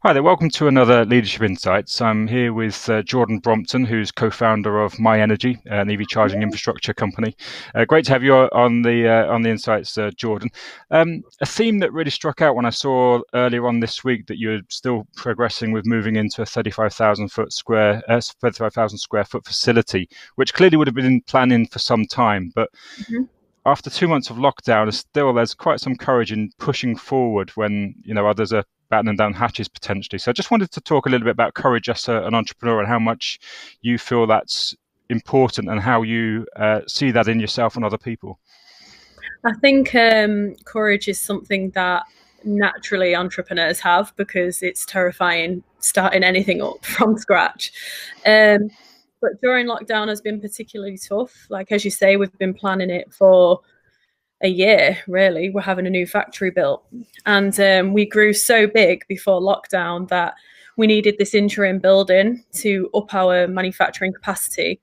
Hi there, welcome to another Leadership Insights. I'm here with Jordan Brompton, who's co-founder of myenergi, an EV charging infrastructure company. Great to have you on the Insights, Jordan. A theme that really struck out when I saw earlier on this week that you're still progressing with moving into a 35,000 square foot facility, which clearly would have been planning for some time, but after 2 months of lockdown, there's quite some courage in pushing forward when others are battening down hatches potentially. So I just wanted to talk a little bit about courage as an entrepreneur and how much you feel that's important and how you see that in yourself and other people. I think courage is something that naturally entrepreneurs have because it's terrifying starting anything up from scratch. But during lockdown has been particularly tough. Like, as you say, we've been planning it for a year, really. We're having a new factory built. And we grew so big before lockdown that we needed this interim building to up our manufacturing capacity.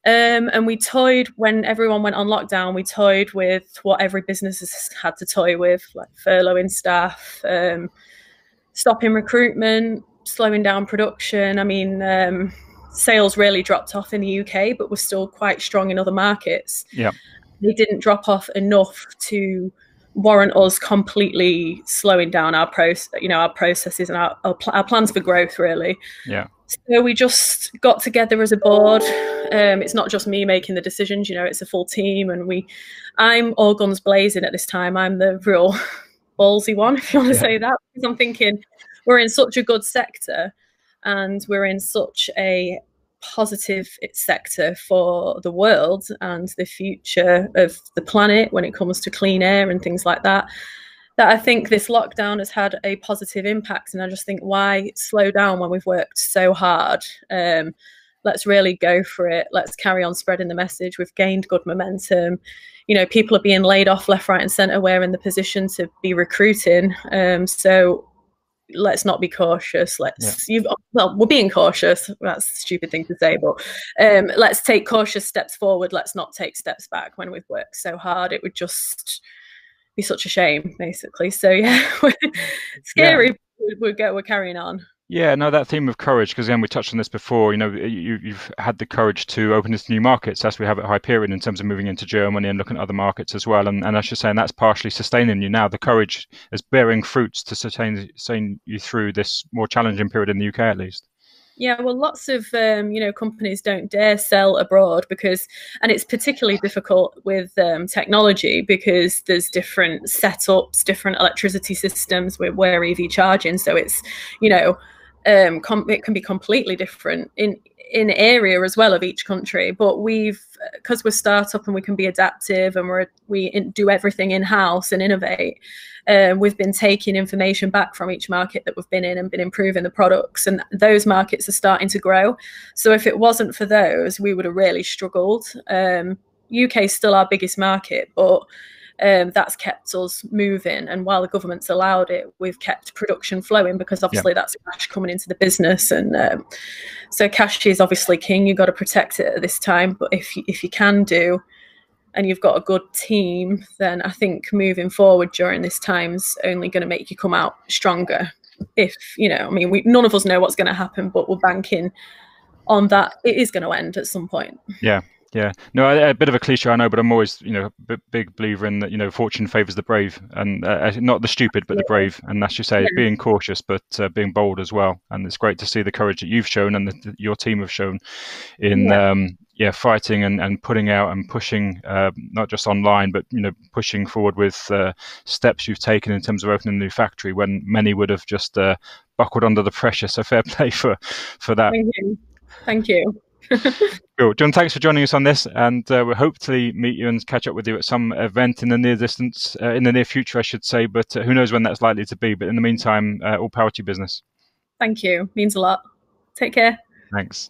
And we toyed, when everyone went on lockdown, we toyed with what every business has had to toy with, like furloughing staff, stopping recruitment, slowing down production. I mean, sales really dropped off in the UK, but we're still quite strong in other markets. Yeah. They didn't drop off enough to warrant us completely slowing down our processes and our plans for growth, really. Yeah. So we just got together as a board. It's not just me making the decisions, it's a full team, and I'm all guns blazing at this time. I'm the real ballsy one, if you want to say that, because I'm thinking we're in such a good sector and we're in such a positive sector for the world and the future of the planet when it comes to clean air and things like that, that I think this lockdown has had a positive impact. And I just think, why slow down when we've worked so hard? Let's really go for it. Let's carry on spreading the message. We've gained good momentum. People are being laid off left, right and centre. We're in the position to be recruiting. So let's not be cautious. We're being cautious. That's a stupid thing to say, but let's take cautious steps forward. Let's not take steps back when we've worked so hard. It would just be such a shame, basically. So yeah, scary. Yeah. We're carrying on. Yeah, no, that theme of courage, because again, we touched on this before, you've had the courage to open into new markets, as we have at Hyperion, in terms of moving into Germany and looking at other markets as well. And as you're saying, that's partially sustaining you now. The courage is bearing fruits to sustain you through this more challenging period in the UK, at least. Yeah, well, lots of companies don't dare sell abroad and it's particularly difficult with technology because there's different setups, different electricity systems where EV charging. So it's it can be completely different in area as well of each country. But because we're startup and we can be adaptive and we do everything in house and innovate. We've been taking information back from each market that we've been in and been improving the products, and those markets are starting to grow. So if it wasn't for those, we would have really struggled. UK is still our biggest market, but that's kept us moving. And while the government's allowed it, we've kept production flowing because obviously that's cash coming into the business. And so cash is obviously king. You've got to protect it at this time. But if you can do, and you've got a good team, then I think moving forward during this time's only going to make you come out stronger. None of us know what's going to happen, but we're banking on that it is going to end at some point. Yeah. Yeah, no, a bit of a cliche, I know, but I'm always, a big believer in that, fortune favors the brave, and not the stupid, but the brave. And as you say, being cautious, but being bold as well. And it's great to see the courage that you've shown and that your team have shown in, fighting and putting out and pushing, not just online, but, pushing forward with steps you've taken in terms of opening a new factory when many would have just buckled under the pressure. So fair play for that. Thank you. Cool. John, thanks for joining us on this, and we'll hopefully meet you and catch up with you at some event in the near future, I should say, but who knows when that's likely to be. But in the meantime, all power to your business. Thank you. Means a lot. Take care. Thanks.